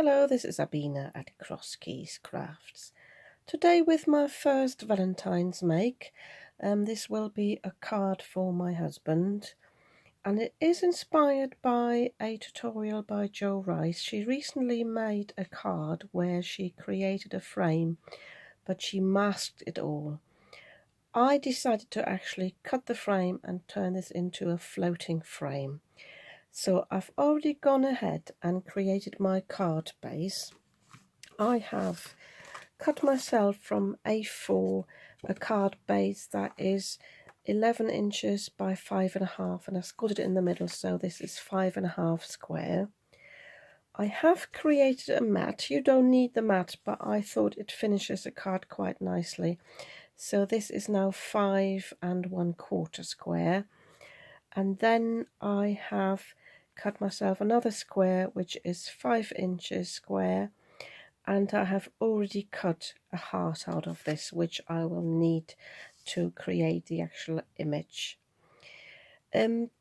Hello, this is Lavinia at Cross Keys Crafts. Today with my first Valentine's make. This will be a card for my husband, and it is inspired by a tutorial by Jo Rice. She recently made a card where she created a frame, but she masked it all. I decided to actually cut the frame and turn this into a floating frame. So I've already gone ahead and created my card base. I have cut myself from A4 a card base that is 11 inches by 5.5, and I scored it in the middle, so this is 5.5 square. I have created a mat. You don't need the mat, but I thought it finishes the card quite nicely. So this is now 5.25 square. And then I have cut myself another square which is 5 inches square, and I have already cut a heart out of this, which I will need to create the actual image.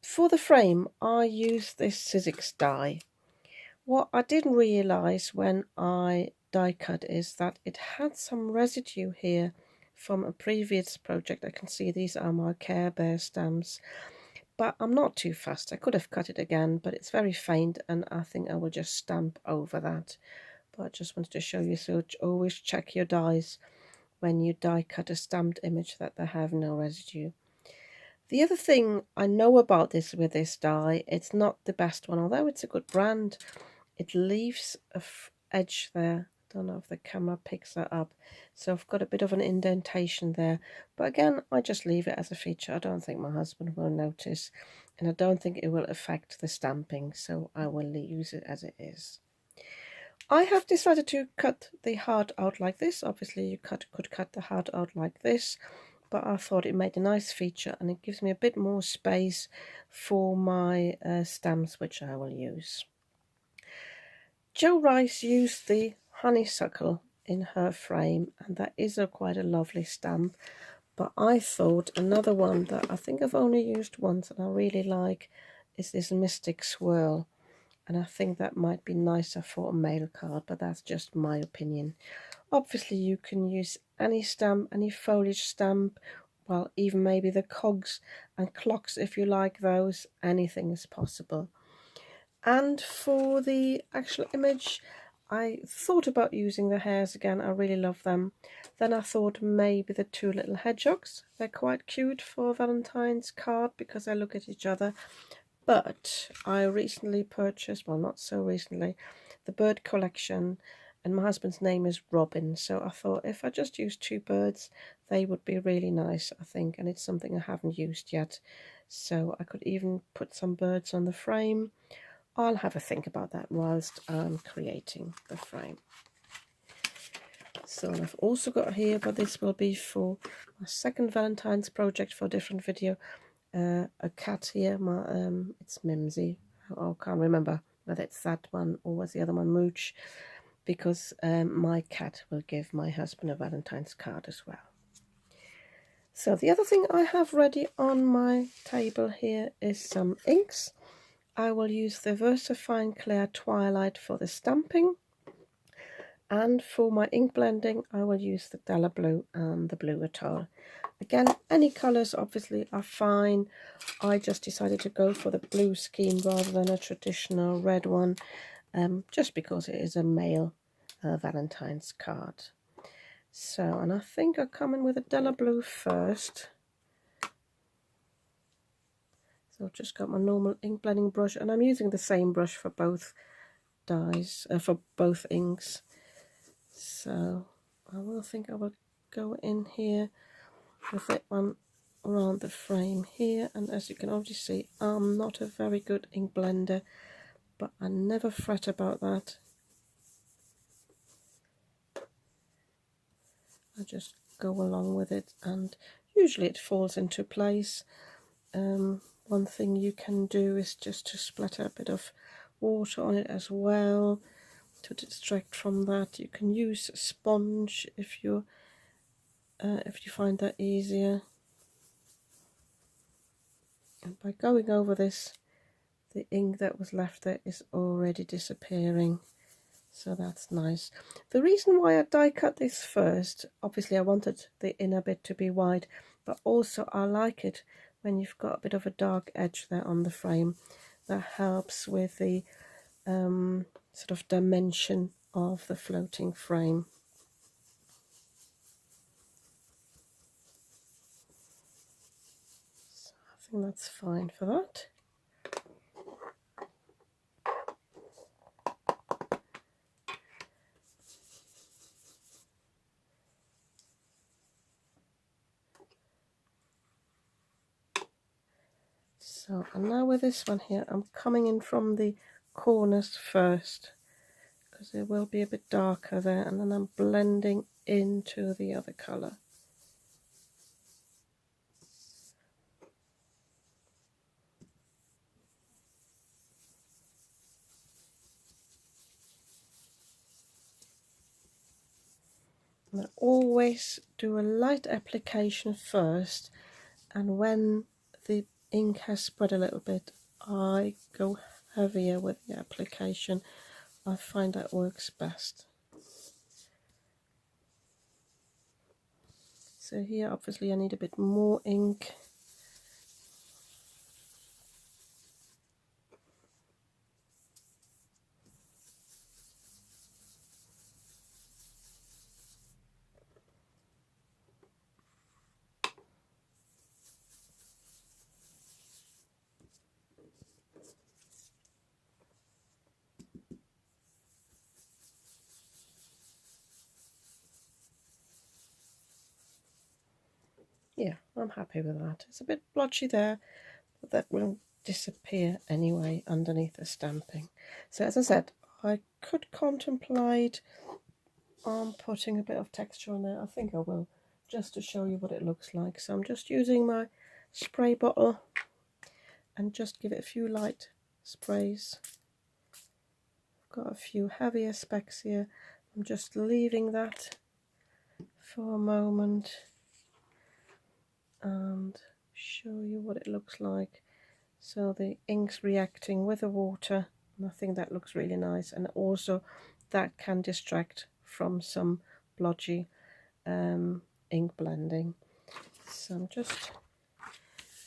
For the frame I used this Sizzix die. What I didn't realise when I die cut is that it had some residue here from a previous project. I can see these are my Care Bear stamps. But I'm not too fussed. I could have cut it again, but it's very faint, and I think I will just stamp over that. But I just wanted to show you, so always check your dies when you die cut a stamped image that they have no residue. The other thing I know about this with this die, it's not the best one, although it's a good brand. It leaves a edge there. I don't know if the camera picks that up, so I've got a bit of an indentation there, but again I just leave it as a feature. I don't think my husband will notice, and I don't think it will affect the stamping, so I will use it as it is. I have decided to cut the heart out like this. Obviously you could cut the heart out like this, but I thought it made a nice feature and it gives me a bit more space for my stamps, which I will use. Jo Rice used the honeysuckle in her frame, and that is quite a lovely stamp, but I thought another one that I think I've only used once and I really like is this Mystic Swirl, and I think that might be nicer for a mail card, but that's just my opinion. Obviously you can use any stamp, any foliage stamp, well, even maybe the cogs and clocks if you like those. Anything is possible. And for the actual image, I thought about using the hares again. I really love them. Then I thought maybe the two little hedgehogs. They're quite cute for a Valentine's card because they look at each other. But I recently purchased, well, not so recently, the bird collection, and my husband's name is Robin. So I thought if I just use two birds, they would be really nice, I think. And it's something I haven't used yet. So I could even put some birds on the frame. I'll have a think about that whilst I'm creating the frame. So I've also got here, but this will be for my second Valentine's project for a different video, a cat here. It's Mimsy. I can't remember whether it's that one or was the other one Mooch, because my cat will give my husband a Valentine's card as well. So the other thing I have ready on my table here is some inks. I will use the VersaFine Clear Twilight for the stamping, and for my ink blending I will use the Della Blue and the Blue Atoll. Again, any colours obviously are fine. I just decided to go for the blue scheme rather than a traditional red one, just because it is a male Valentine's card. So, and I think I'll come in with a Della Blue first. So I've just got my normal ink blending brush, and I'm using the same brush for both dyes, for both inks. So I will go in here with that one around the frame here, and as you can already see, I'm not a very good ink blender, but I never fret about that. I just go along with it, and usually it falls into place. One thing you can do is just to splatter a bit of water on it as well to distract from that. You can use a sponge if you find that easier. And by going over this, the ink that was left there is already disappearing. So that's nice. The reason why I die cut this first, obviously I wanted the inner bit to be wide, but also I like it when you've got a bit of a dark edge there on the frame. That helps with the sort of dimension of the floating frame. So I think that's fine for that. So, and now with this one here, I'm coming in from the corners first, because it will be a bit darker there, and then I'm blending into the other colour. And I always do a light application first, and when the ink has spread a little bit, I go heavier with the application. I find that works best. So here obviously I need a bit more ink. Yeah, I'm happy with that. It's a bit blotchy there, but that will disappear anyway underneath the stamping. So as I said, I could contemplate on putting a bit of texture on there. I think I will, just to show you what it looks like. So I'm just using my spray bottle and just give it a few light sprays. I've got a few heavier specks here. I'm just leaving that for a moment and show you what it looks like. So the ink's reacting with the water, and I think that looks really nice, and also that can distract from some blotchy ink blending. So I'm just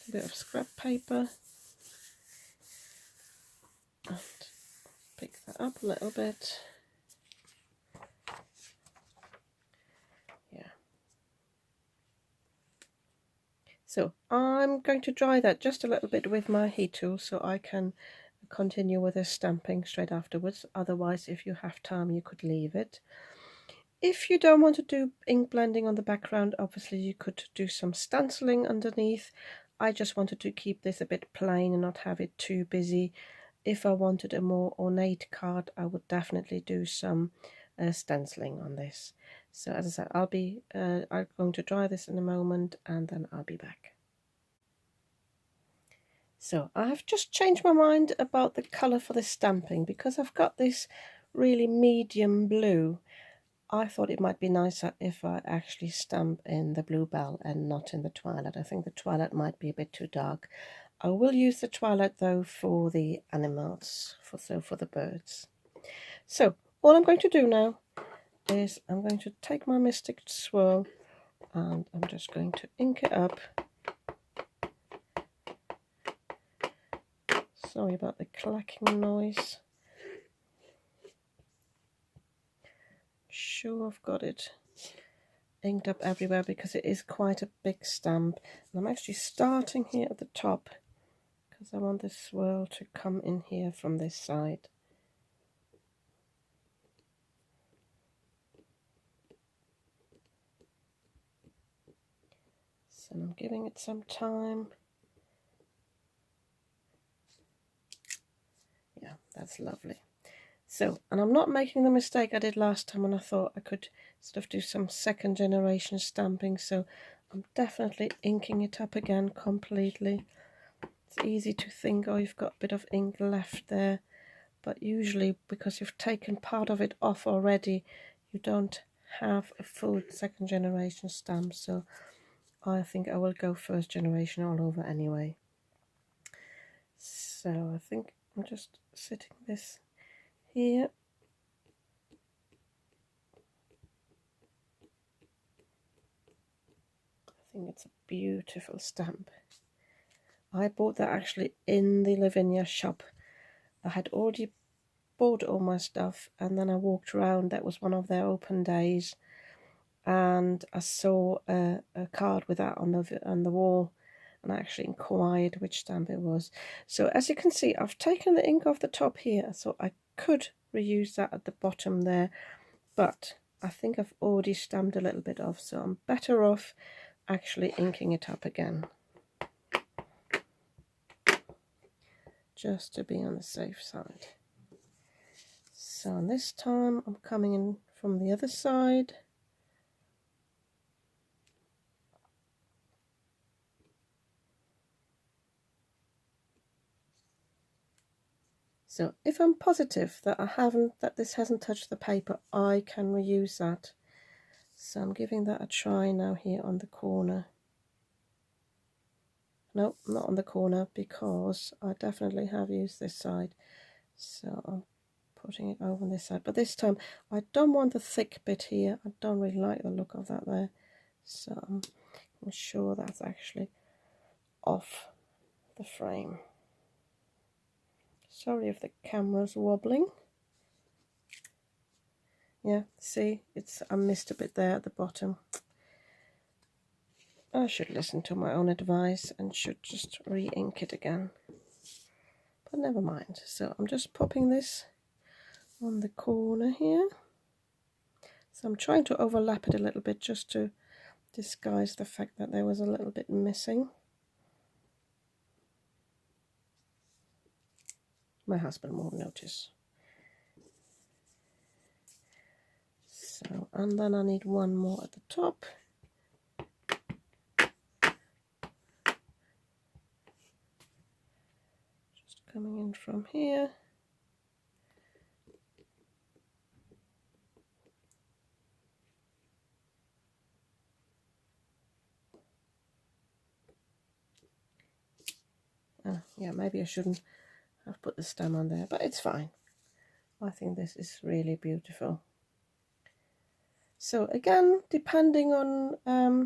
a bit of scrap paper and pick that up a little bit. Yeah. So I'm going to dry that just a little bit with my heat tool so I can continue with the stamping straight afterwards. Otherwise, if you have time, you could leave it. If you don't want to do ink blending on the background, obviously you could do some stenciling underneath. I just wanted to keep this a bit plain and not have it too busy. If I wanted a more ornate card, I would definitely do some stenciling on this. So as I said, I'm going to dry this in a moment and then I'll be back. So I've just changed my mind about the colour for this stamping because I've got this really medium blue. I thought it might be nicer if I actually stamp in the bluebell and not in the twilight. I think the twilight might be a bit too dark. I will use the twilight though for the animals, for the birds. So all I'm going to do now is I'm going to take my Mystic Swirl and I'm just going to ink it up. Sorry about the clacking noise. Sure, I've got it inked up everywhere because it is quite a big stamp. And I'm actually starting here at the top because I want the swirl to come in here from this side. So I'm giving it some time. Yeah, that's lovely. So, and I'm not making the mistake I did last time when I thought I could sort of do some second generation stamping. So I'm definitely inking it up again completely. It's easy to think, oh, you've got a bit of ink left there. But usually, because you've taken part of it off already, you don't have a full second generation stamp. So I think I will go first generation all over anyway. So I think I'm just sitting this here think it's a beautiful stamp. I bought that actually in the Lavinia shop. I had already bought all my stuff, and then I walked around. That was one of their open days, and I saw a card with that on the wall, and I actually inquired which stamp it was. So as you can see, I've taken the ink off the top here, so I could reuse that at the bottom there, but I think I've already stamped a little bit off, so I'm better off actually inking it up again, just to be on the safe side. So this time I'm coming in from the other side. So if I'm positive that this hasn't touched the paper, I can reuse that. So I'm giving that a try now here on the corner. Nope, not on the corner, because I definitely have used this side. So I'm putting it over on this side. But this time I don't want the thick bit here. I don't really like the look of that there. So I'm sure that's actually off the frame. Sorry if the camera's wobbling. Yeah, see, I missed a bit there at the bottom. I should listen to my own advice and should just re-ink it again. But never mind. So I'm just popping this on the corner here. So I'm trying to overlap it a little bit just to disguise the fact that there was a little bit missing. My husband won't notice. So, and then I need one more at the top. Just coming in from here. Yeah, maybe I shouldn't have put the stem on there, but it's fine. I think this is really beautiful. So again, depending on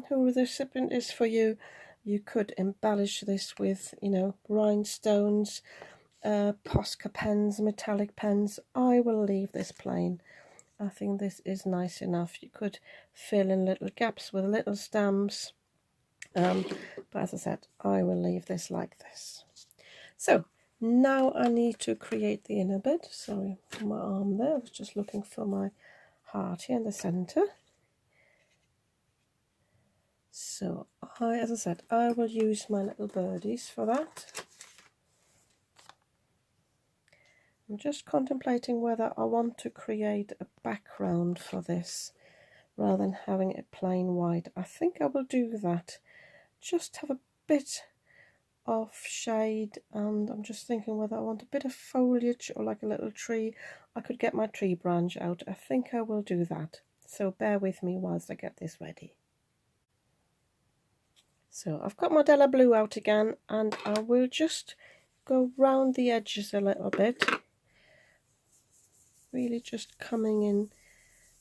who the recipient is for you, you could embellish this with, you know, rhinestones, Posca pens, metallic pens. I will leave this plain. I think this is nice enough. You could fill in little gaps with little stamps. But as I said, I will leave this like this. So now I need to create the inner bit. Sorry for my arm there. I was just looking for my heart here in the center. So as I said, I will use my little birdies for that. I'm just contemplating whether I want to create a background for this rather than having it plain white. I think I will do that. Just have a bit of shade, and I'm just thinking whether I want a bit of foliage or like a little tree. I could get my tree branch out. I think I will do that. So bear with me whilst I get this ready. So I've got my Della Blue out again, and I will just go round the edges a little bit. Really just coming in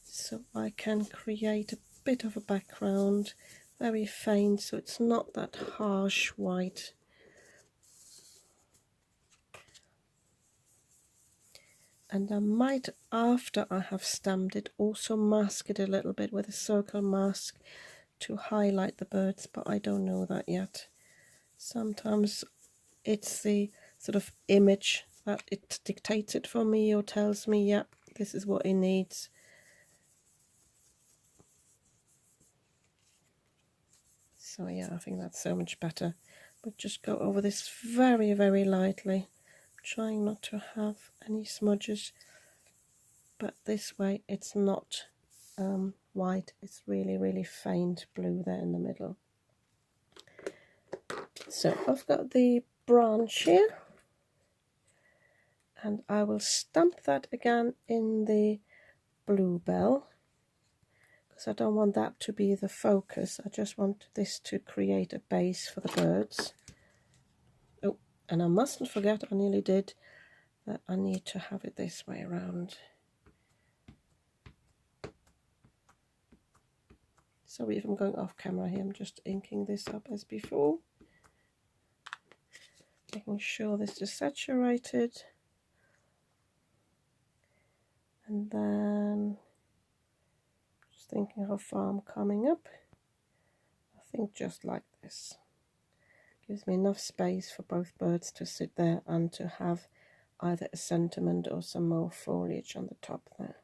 so I can create a bit of a background, very faint, so it's not that harsh white. And I might, after I have stamped it, also mask it a little bit with a circle mask to highlight the birds, but I don't know that yet. Sometimes it's the sort of image that it dictates it for me or tells me, yeah, this is what it needs. So yeah, I think that's so much better. But just go over this very, very lightly, trying not to have any smudges. But this way it's not white, it's really, really faint blue there in the middle. So I've got the branch here, and I will stamp that again in the bluebell, because I don't want that to be the focus. I just want this to create a base for the birds. Oh, and I mustn't forget, I nearly did, that I need to have it this way around. Sorry if I'm going off camera here, I'm just inking this up as before. Making sure this is saturated. And then just thinking how far I'm coming up. I think just like this. Gives me enough space for both birds to sit there and to have either a sentiment or some more foliage on the top there.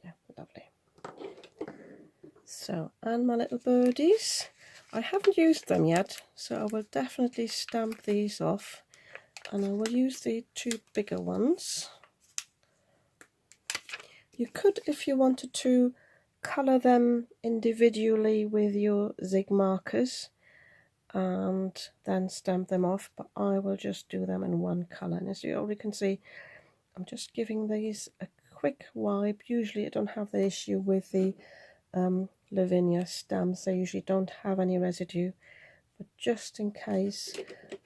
Yeah, lovely. So, and my little birdies, I haven't used them yet, so I will definitely stamp these off, and I will use the two bigger ones. You could, if you wanted to, colour them individually with your zig markers and then stamp them off, but I will just do them in one colour. And as you already can see, I'm just giving these a quick wipe. Usually I don't have the issue with the Lavinia stamps, they usually don't have any residue, but just in case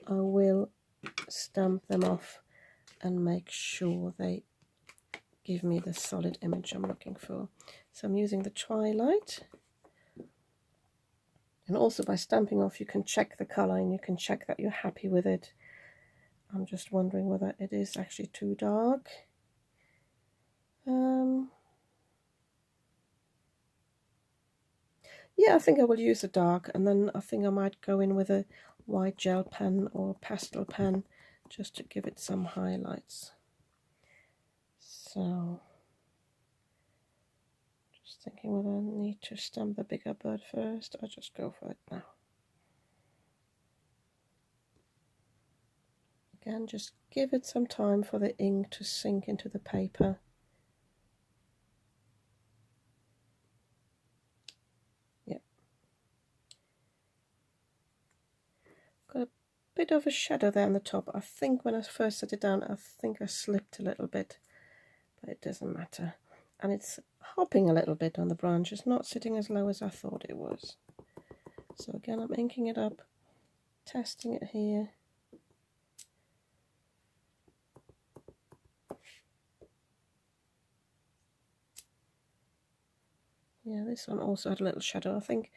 I will stamp them off and make sure they give me the solid image I'm looking for. So I'm using the Twilight, and also by stamping off you can check the colour and you can check that you're happy with it. I'm just wondering whether it is actually too dark. Yeah, I think I will use a dark, and then I think I might go in with a white gel pen or pastel pen just to give it some highlights. So, just thinking whether I need to stamp the bigger bird first. I'll just go for it now. Again, just give it some time for the ink to sink into the paper. Yep. Got a bit of a shadow there on the top. I think when I first set it down, I think I slipped a little bit, but it doesn't matter. And it's hopping a little bit on the branch. It's not sitting as low as I thought it was. So again, I'm inking it up, testing it here. Yeah, this one also had a little shadow. I think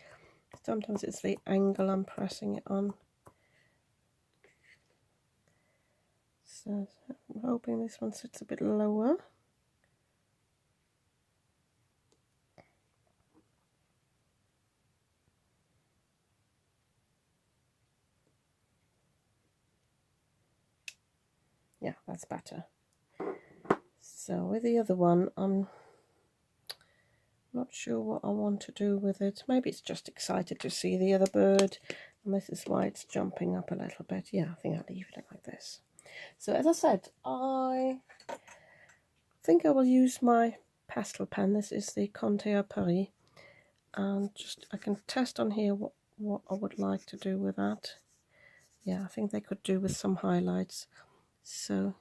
sometimes it's the angle I'm pressing it on. So I'm hoping this one sits a bit lower. Yeah, that's better. So with the other one, I'm not sure what I want to do with it. Maybe it's just excited to see the other bird, and this is why it's jumping up a little bit. Yeah, I think I'll leave it like this. So as I said, I think I will use my pastel pen. This is the Conte Paris, and just I can test on here what I would like to do with that. Yeah, I think they could do with some highlights. So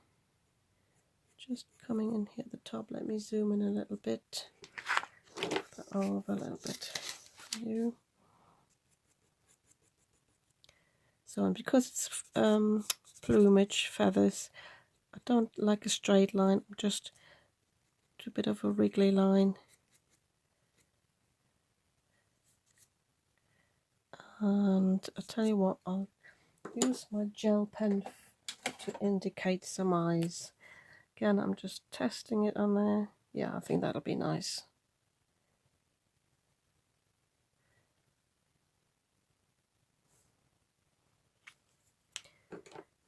just coming in here at the top, let me zoom in a little bit, over a little bit for you. So, and because it's plumage, feathers, I don't like a straight line, just do a bit of a wriggly line. And I'll tell you what, I'll use my gel pen to indicate some eyes. Again, I'm just testing it on there. Yeah, I think that'll be nice.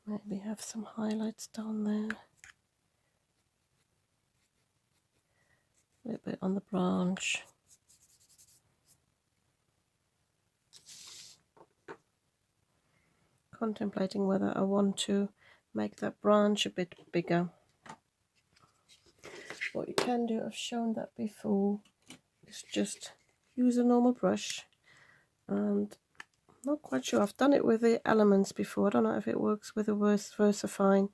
Maybe have some highlights down there. A little bit on the branch. Contemplating whether I want to make that branch a bit bigger. What you can do, I've shown that before, is just use a normal brush, and I'm not quite sure, I've done it with the elements before, I don't know if it works with the VersaFine.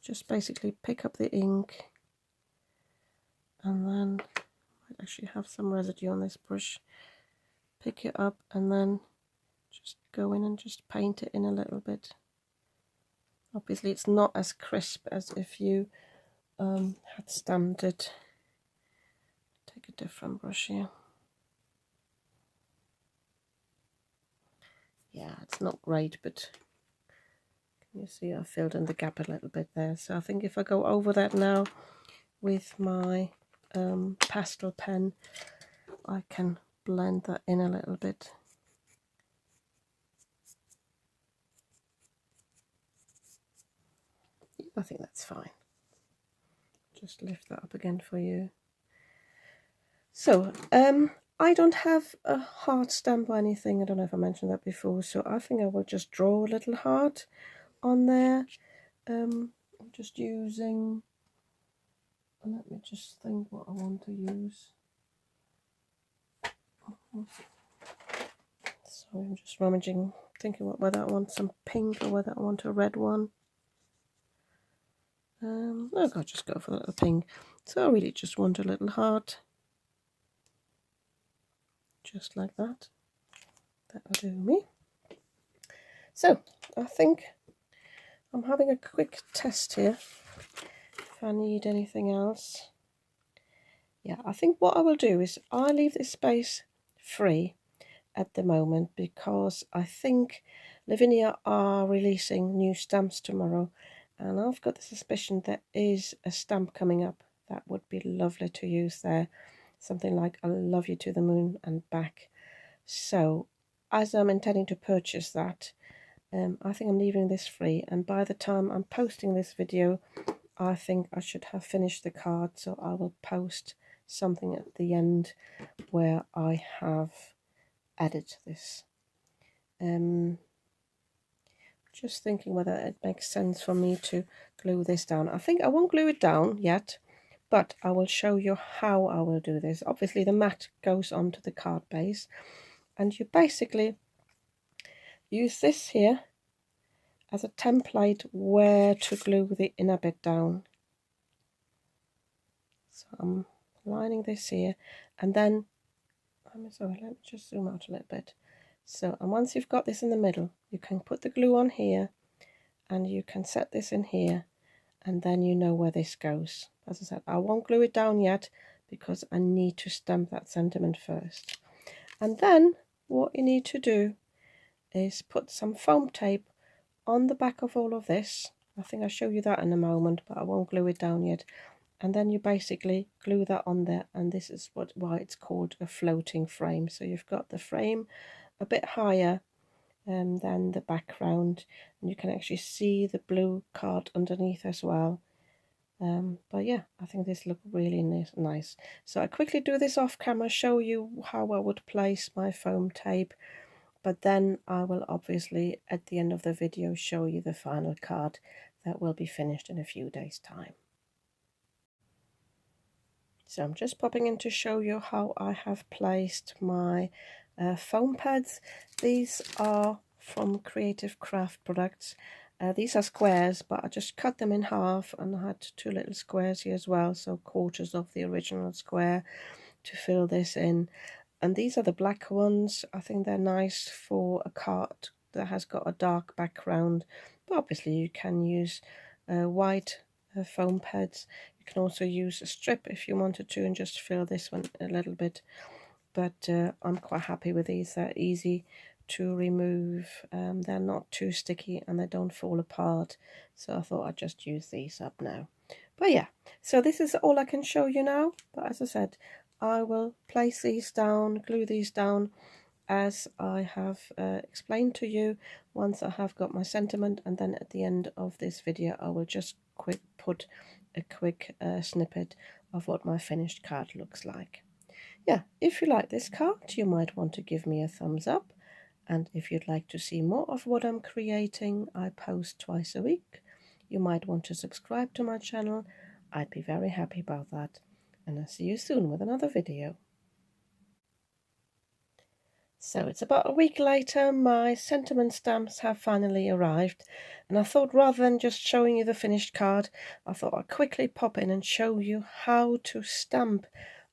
Just basically pick up the ink, and then I might actually have some residue on this brush, pick it up and then just go in and just paint it in a little bit. Obviously it's not as crisp as if you had stamped it. Take a different brush here. Yeah, it's not great, but can you see I filled in the gap a little bit there. So I think if I go over that now with my pastel pen, I can blend that in a little bit. I think that's fine. Just lift that up again for you. So, I don't have a heart stamp or anything. I don't know if I mentioned that before. So I think I will just draw a little heart on there. I'm just using, let me just think what I want to use. So I'm just rummaging, thinking whether I want some pink or whether I want a red one. I'll just go for a little pink. So I really just want a little heart. Just like that. That'll do me. So I think I'm having a quick test here if I need anything else. Yeah, I think what I will do is I'll leave this space free at the moment because I think Lavinia are releasing new stamps tomorrow, and I've got the suspicion there is a stamp coming up that would be lovely to use there. Something like I love you to the moon and back. So as I'm intending to purchase that, I think I'm leaving this free, and by the time I'm posting this video I think I should have finished the card, so I will post something at the end where I have added this. Just thinking whether it makes sense for me to glue this down. I think I won't glue it down yet, but I will show you how I will do this. Obviously the mat goes onto the card base, and you basically use this here as a template where to glue the inner bit down. So I'm lining this here, and then sorry, let me just zoom out a little bit. So, and once you've got this in the middle, you can put the glue on here, and you can set this in here, and then you know where this goes. As I said, I won't glue it down yet because I need to stamp that sentiment first. And then what you need to do is put some foam tape on the back of all of this. I think I'll show you that in a moment, but I won't glue it down yet. And then you basically glue that on there, and this is why it's called a floating frame. So you've got the frame a bit higher than the background, and you can actually see the blue card underneath as well. But yeah, I think this looks really nice. So I quickly do this off camera, show you how I would place my foam tape, but then I will obviously at the end of the video show you the final card that will be finished in a few days' time. So I'm just popping in to show you how I have placed my foam pads. These are from Creative Craft products. These are squares, but I just cut them in half, and I had two little squares here as well, so quarters of the original square to fill this in. And these are the black ones. I think they're nice for a card that has got a dark background, but obviously you can use white foam pads. You can also use a strip if you wanted to and just fill this one a little bit, but I'm quite happy with these. They're easy to remove, they're not too sticky, and they don't fall apart, so I thought I'd just use these up now. But yeah, so this is all I can show you now, but as I said, I will place these down, glue these down as I have explained to you once I have got my sentiment, and then at the end of this video I will just put a quick snippet of what my finished card looks like. Yeah, if you like this card you might want to give me a thumbs up, and if you'd like to see more of what I'm creating, I post twice a week. You might want to subscribe to my channel. I'd be very happy about that, and I'll see you soon with another video. So it's about a week later, my sentiment stamps have finally arrived, and I thought rather than just showing you the finished card, I thought I'd quickly pop in and show you how to stamp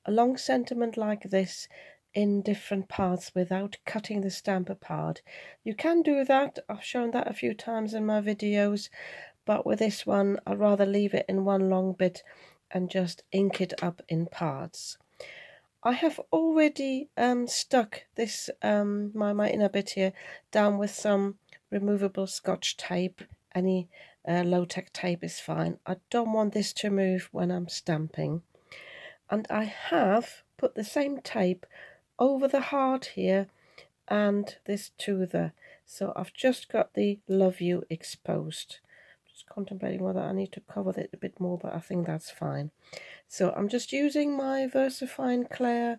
a long sentiment like this in different parts without cutting the stamp apart. You can do that, I've shown that a few times in my videos, but with this one I'd rather leave it in one long bit and just ink it up in parts. I have already stuck this my inner bit here down with some removable Scotch tape. Any low-tech tape is fine. I don't want this to move when I'm stamping. And I have put the same tape over the heart here and this toother. So I've just got the love you exposed. Just contemplating whether I need to cover it a bit more, but I think that's fine. So I'm just using my VersaFine Clair.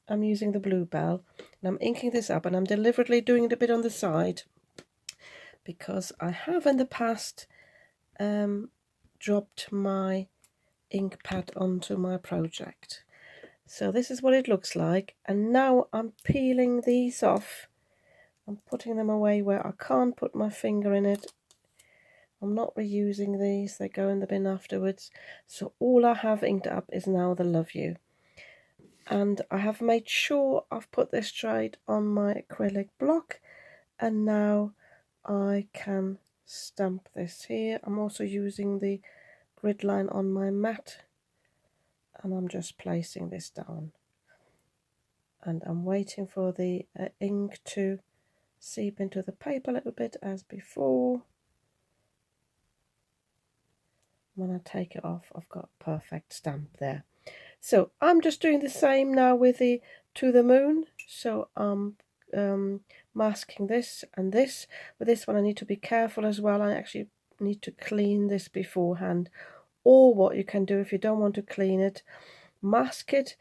I'm using the Bluebell, and I'm inking this up, and I'm deliberately doing it a bit on the side because I have in the past dropped my ink pad onto my project. So this is what it looks like, and now I'm peeling these off. I'm putting them away where I can't put my finger in it. I'm not reusing these, they go in the bin afterwards. So all I have inked up is now the love you. And I have made sure I've put this straight on my acrylic block, and now I can stamp this here. I'm also using the grid line on my mat, and I'm just placing this down, and I'm waiting for the ink to seep into the paper a little bit as before. When I take it off, I've got a perfect stamp there. So I'm just doing the same now with the To the Moon. So I'm masking this and this. With this one I need to be careful as well. I actually need to clean this beforehand. Or what you can do if you don't want to clean it, mask it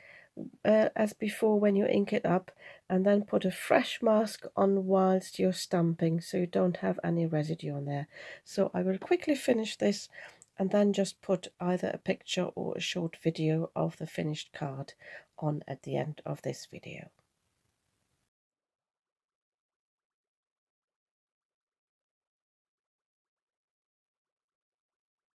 as before when you ink it up, and then put a fresh mask on whilst you're stamping so you don't have any residue on there. So I will quickly finish this and then just put either a picture or a short video of the finished card on at the end of this video.